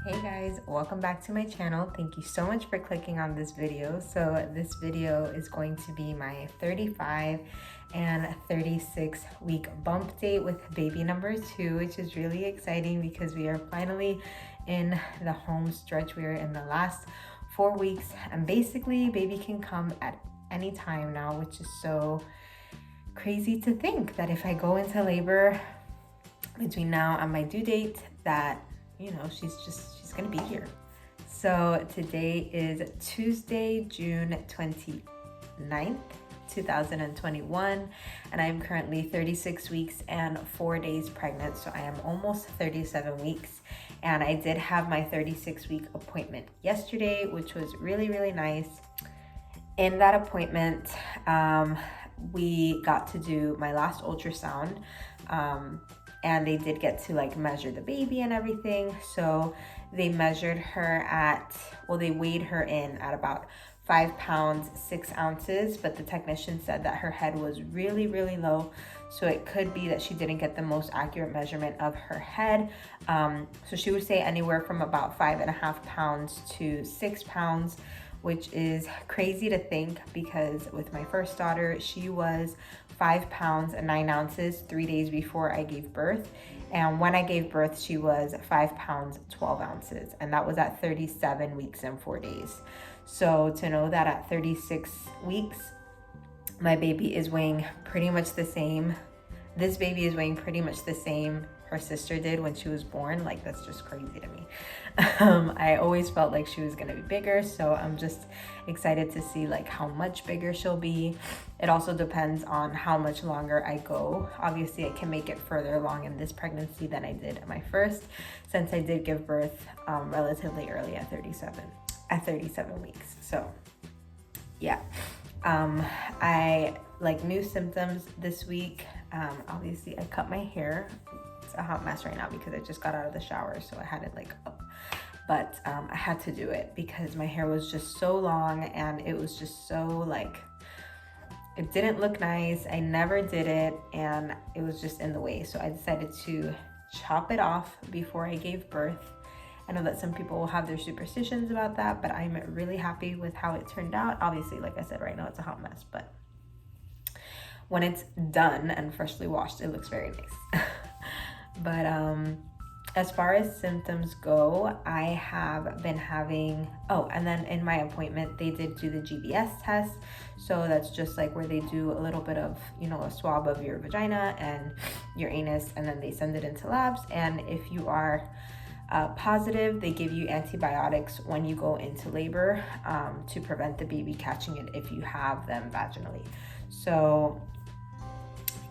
Hey guys, welcome back to my channel. Thank you so much for clicking on this video. So this video is going to be my 35 and 36 week bump date with baby number 2, which is really exciting because we are finally in the home stretch. We are in the last 4 weeks and basically baby can come at any time now, which is so crazy to think that if I go into labor between now and my due date that she's gonna be here. So today is Tuesday, June 29th, 2021, and I'm currently 36 weeks and 4 days pregnant. So I am almost 37 weeks, and I did have my 36-week appointment yesterday, which was really, really nice. In that appointment, we got to do my last ultrasound. And they did get to measure the baby and everything. So they measured her they weighed her in at about 5 pounds, 6 ounces, but the technician said that her head was really, really low. So it could be that she didn't get the most accurate measurement of her head. So she would say anywhere from about 5.5 pounds to 6 pounds, which is crazy to think because with my first daughter, she was 5 pounds and 9 ounces 3 days before I gave birth. And when I gave birth, she was 5 pounds, 12 ounces. And that was at 37 weeks and 4 days. So to know that at 36 weeks, my baby is weighing pretty much the same. This baby is weighing pretty much the same her sister did when she was born. That's just crazy to me. I always felt like she was gonna be bigger, so I'm just excited to see how much bigger she'll be. It also depends on how much longer I go. Obviously, I can make it further along in this pregnancy than I did at my first, since I did give birth relatively early at 37 weeks. So yeah, I new symptoms this week. Obviously, I cut my hair. It's a hot mess right now because I just got out of the shower, so I had it up. But I had to do it because my hair was just so long and it was just so it didn't look nice. I never did it and it was just in the way. So I decided to chop it off before I gave birth. I know that some people will have their superstitions about that, but I'm really happy with how it turned out. Obviously, like I said, right now it's a hot mess, but when it's done and freshly washed, it looks very nice. But as far as symptoms go, I have been having, and then in my appointment, they did do the GBS test. So that's just where they do a little bit of, a swab of your vagina and your anus, and then they send it into labs. And if you are positive, they give you antibiotics when you go into labor to prevent the baby catching it if you have them vaginally. So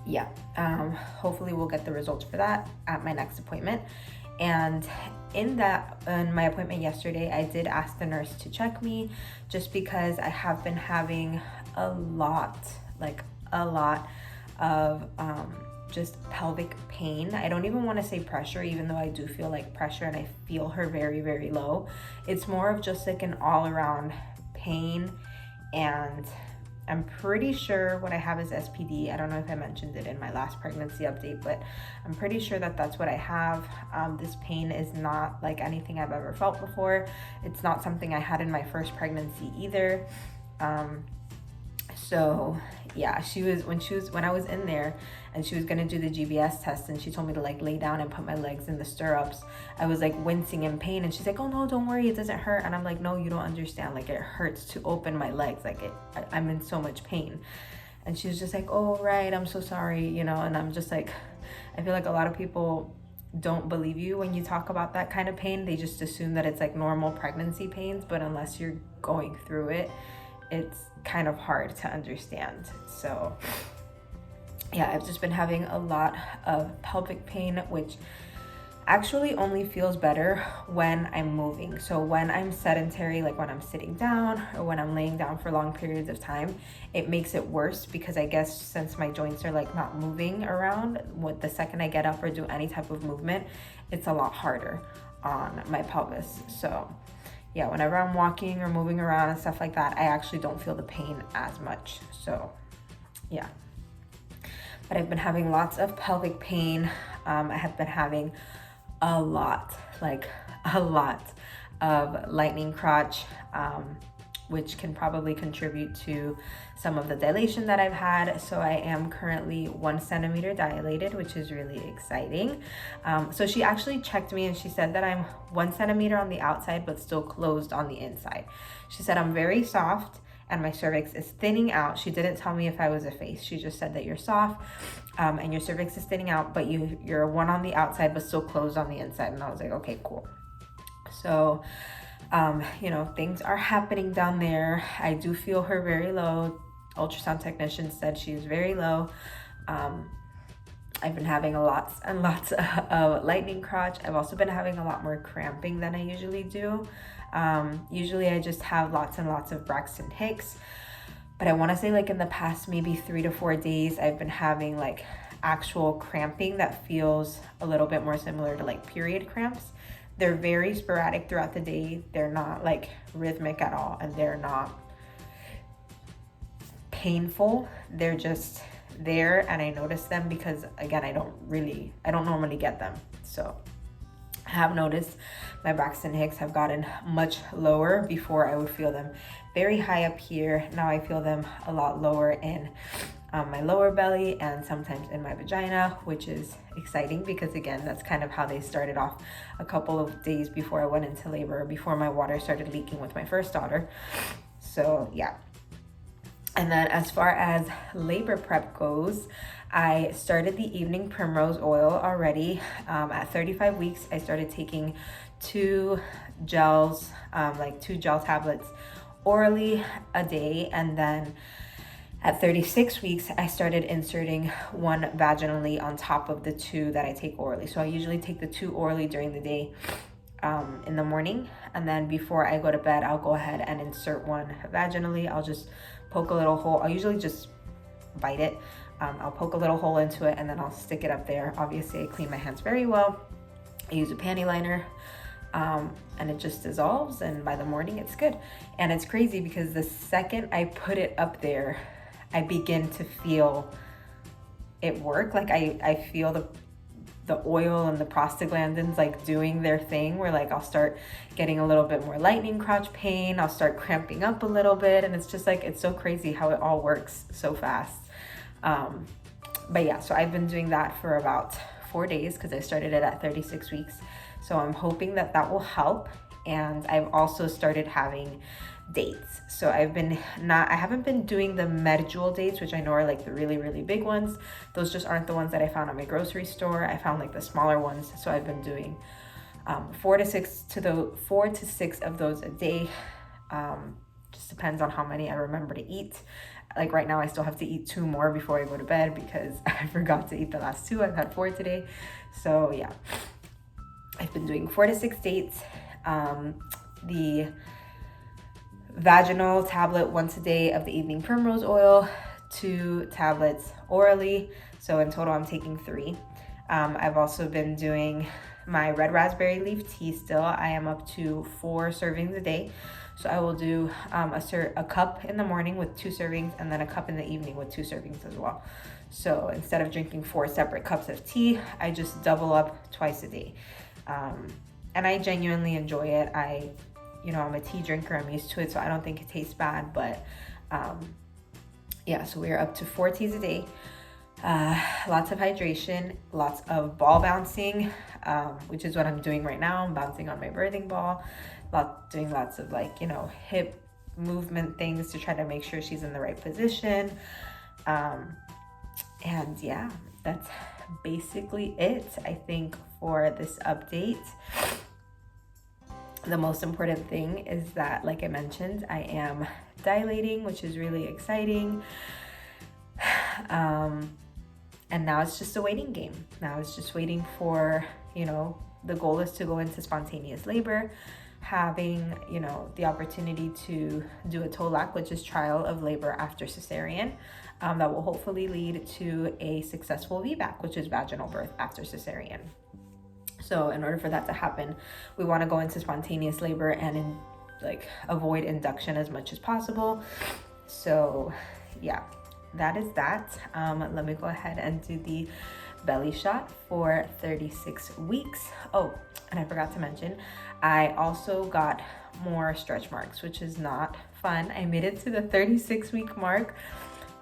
yeah, hopefully we'll get the results for that at my next appointment. And in my appointment yesterday, I did ask the nurse to check me just because I have been having a lot of just pelvic pain. I don't even want to say pressure, even though I do feel pressure and I feel her very, very low. It's more of just an all around pain, and I'm pretty sure what I have is SPD. I don't know if I mentioned it in my last pregnancy update, but I'm pretty sure that that's what I have. This pain is not anything I've ever felt before. It's not something I had in my first pregnancy either. So yeah, when I was in there and she was gonna do the GBS test and she told me to lay down and put my legs in the stirrups, I was wincing in pain, and she's like, "Oh no, don't worry, it doesn't hurt." And I'm like, "No, you don't understand. It hurts to open my legs. I'm in so much pain." And she was just like, "Oh right, I'm so sorry," and I'm just I feel a lot of people don't believe you when you talk about that kind of pain. They just assume that it's normal pregnancy pains, but unless you're going through it, it's kind of hard to understand. So yeah, I've just been having a lot of pelvic pain, which actually only feels better when I'm moving. So when I'm sedentary, when I'm sitting down or when I'm laying down for long periods of time, it makes it worse because I guess since my joints are not moving around, the second I get up or do any type of movement, it's a lot harder on my pelvis. So yeah, whenever I'm walking or moving around and stuff like that, I actually don't feel the pain as much. So yeah, but I've been having lots of pelvic pain. I have been having a lot, a lot of lightning crotch, which can probably contribute to some of the dilation that I've had. So I am currently 1 centimeter dilated, which is really exciting. So she actually checked me and she said that I'm 1 centimeter on the outside, but still closed on the inside. She said I'm very soft and my cervix is thinning out. She didn't tell me if I was a face. She just said that you're soft and your cervix is thinning out, but you're 1 on the outside, but still closed on the inside. And I was like, okay, cool. So, you know, things are happening down there. I do feel her very low. Ultrasound technician said she's very low. I've been having lots and lots of lightning crotch. I've also been having a lot more cramping than I usually do. Usually I just have lots and lots of Braxton Hicks, but I want to say like in the past maybe 3 to 4 days, I've been having like actual cramping that feels a little bit more similar to like period cramps. They're very sporadic throughout the day. They're not like rhythmic at all, and they're not painful. They're just there, and I notice them because again, I don't normally get them. So I have noticed my Braxton Hicks have gotten much lower. Before I would feel them very high up here. Now I feel them a lot lower in my lower belly and sometimes in my vagina, which is exciting because again, that's kind of how they started off a couple of days before I went into labor, before my water started leaking with my first daughter. So yeah. And then as far as labor prep goes, I started the evening primrose oil already. At 35 weeks, I started taking 2 gels, like 2 gel tablets orally a day. And then at 36 weeks, I started inserting 1 vaginally on top of the 2 that I take orally. So I usually take the 2 orally during the day in the morning. And then before I go to bed, I'll go ahead and insert 1 vaginally. I'll just poke a little hole. I'll usually just bite it. I'll poke a little hole into it and then I'll stick it up there. Obviously, I clean my hands very well. I use a panty liner. And it just dissolves, and by the morning it's good. And it's crazy because the second I put it up there, I begin to feel it work. Like I feel the oil and the prostaglandins like doing their thing, where like I'll start getting a little bit more lightning crotch pain. I'll start cramping up a little bit, and it's just like, it's so crazy how it all works so fast. But yeah, so I've been doing that for about 4 days because I started it at 36 weeks. So I'm hoping that that will help. And I've also started having dates. So I haven't been doing the Medjool dates, which I know are like the really, really big ones. Those just aren't the ones that I found at my grocery store. I found like the smaller ones. So I've been doing 4 to 6 of those a day. Just depends on how many I remember to eat. Like right now I still have to eat 2 more before I go to bed because I forgot to eat the last 2. I've had 4 today. So yeah, I've been doing 4 to 6 dates. The vaginal tablet once a day of the evening primrose oil, 2 tablets orally. So in total, I'm taking 3. I've also been doing my red raspberry leaf tea still. I am up to 4 servings a day. So I will do a cup in the morning with 2 servings and then a cup in the evening with 2 servings as well. So instead of drinking 4 separate cups of tea, I just double up twice a day. And I genuinely enjoy it. I'm a tea drinker. I'm used to it, so I don't think it tastes bad. But yeah, so we're up to 4 teas a day. Lots of hydration, lots of ball bouncing, which is what I'm doing right now. I'm bouncing on my birthing ball, doing lots of hip movement things to try to make sure she's in the right position. And yeah, that's basically it, I think, for this update. The most important thing is that, like I mentioned, I am dilating, which is really exciting. And now it's just a waiting game. Now it's just waiting for, the goal is to go into spontaneous labor, having, the opportunity to do a TOLAC, which is trial of labor after cesarean. That will hopefully lead to a successful VBAC, which is vaginal birth after cesarean. So in order for that to happen, we want to go into spontaneous labor and avoid induction as much as possible. So yeah, that is that. Let me go ahead and do the belly shot for 36 weeks. Oh, and I forgot to mention, I also got more stretch marks, which is not fun. I made it to the 36-week mark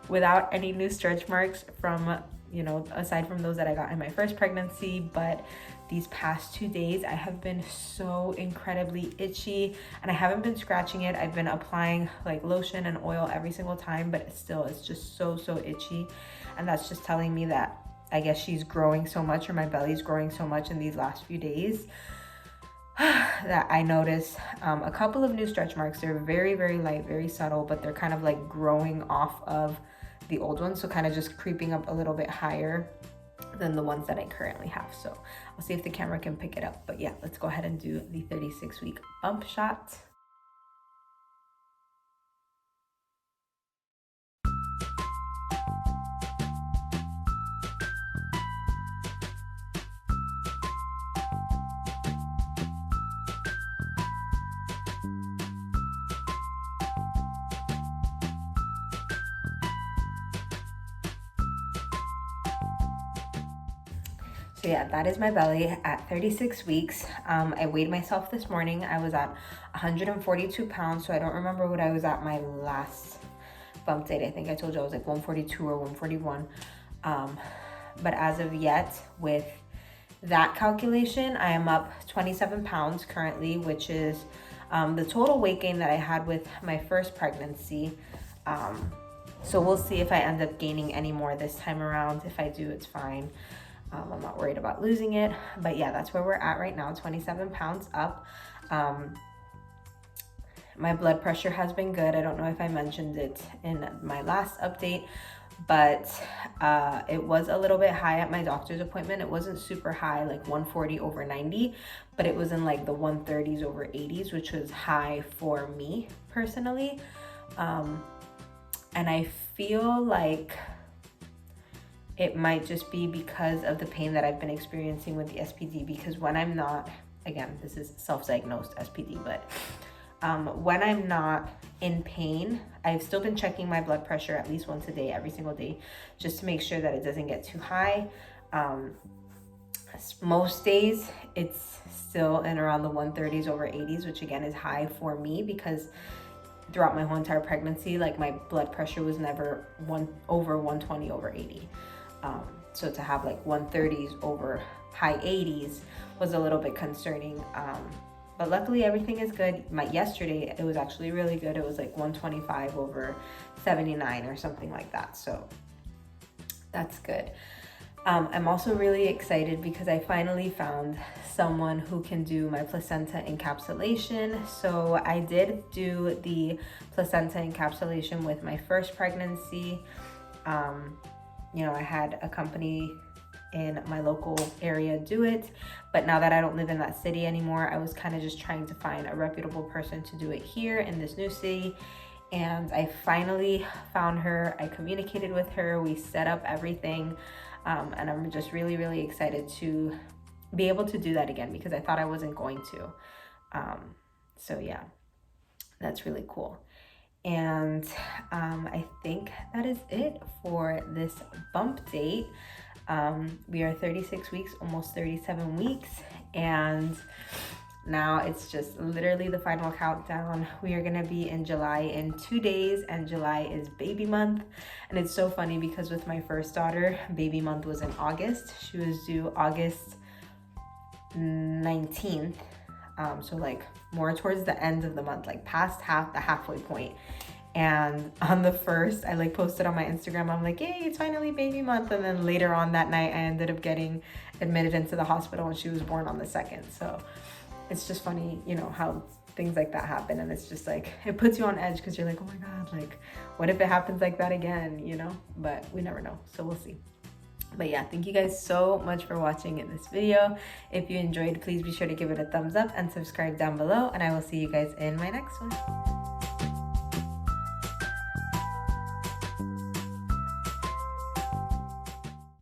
without any new stretch marks from, you know, aside from those that I got in my first pregnancy. But these past 2 days I have been so incredibly itchy, and I haven't been scratching it. I've been applying like lotion and oil every single time, but it's just so itchy. And that's just telling me that I guess she's growing so much, or my belly's growing so much in these last few days, that I noticed a couple of new stretch marks. They're very light, very subtle, but they're kind of like growing off of the old ones, so kind of just creeping up a little bit higher than the ones that I currently have. So I'll see if the camera can pick it up. But yeah, let's go ahead and do the 36-week bump shot. So yeah, that is my belly at 36 weeks. I weighed myself this morning. I was at 142 pounds. So I don't remember what I was at my last bump date. I think I told you I was like 142 or 141. But as of yet, with that calculation, I am up 27 pounds currently, which is the total weight gain that I had with my first pregnancy. So we'll see if I end up gaining any more this time around. If I do, it's fine. I'm not worried about losing it, but yeah, that's where we're at right now, 27 pounds up. My blood pressure has been good. I don't know if I mentioned it in my last update, but it was a little bit high at my doctor's appointment. It wasn't super high, like 140 over 90, but it was in like the 130s over 80s, which was high for me personally. And I feel like it might just be because of the pain that I've been experiencing with the SPD, because when I'm not, again, this is self-diagnosed SPD, but when I'm not in pain, I've still been checking my blood pressure at least once a day, every single day, just to make sure that it doesn't get too high. Most days it's still in around the 130s over 80s, which again is high for me, because throughout my whole entire pregnancy, like my blood pressure was never over 120 over 80. So to have like 130s over high 80s was a little bit concerning. But luckily everything is good. Yesterday it was actually really good. It was like 125 over 79 or something like that. So that's good. I'm also really excited because I finally found someone who can do my placenta encapsulation. So I did do the placenta encapsulation with my first pregnancy. You know, I had a company in my local area do it, but now that I don't live in that city anymore, I was kind of just trying to find a reputable person to do it here in this new city. And I finally found her. I communicated with her, we set up everything, and I'm just really excited to be able to do that again, because I thought I wasn't going to. So yeah, that's really cool. And I think that is it for this bump date. We are 36 weeks, almost 37 weeks, and now it's just literally the final countdown. We are gonna be in July in 2 days, and July is baby month. And it's so funny because with my first daughter, baby month was in August. She was due August 19th. So like more towards the end of the month, like past the halfway point. And on the first, I like posted on my Instagram, I'm like, yay, it's finally baby month. And then later on that night, I ended up getting admitted into the hospital and she was born on the 2nd. So it's just funny, you know, how things like that happen. And it's just like, it puts you on edge because you're like, oh my God, like, what if it happens like that again, you know? But we never know, so we'll see. But yeah, thank you guys so much for watching this video. If you enjoyed, please be sure to give it a thumbs up and subscribe down below, and I will see you guys in my next one.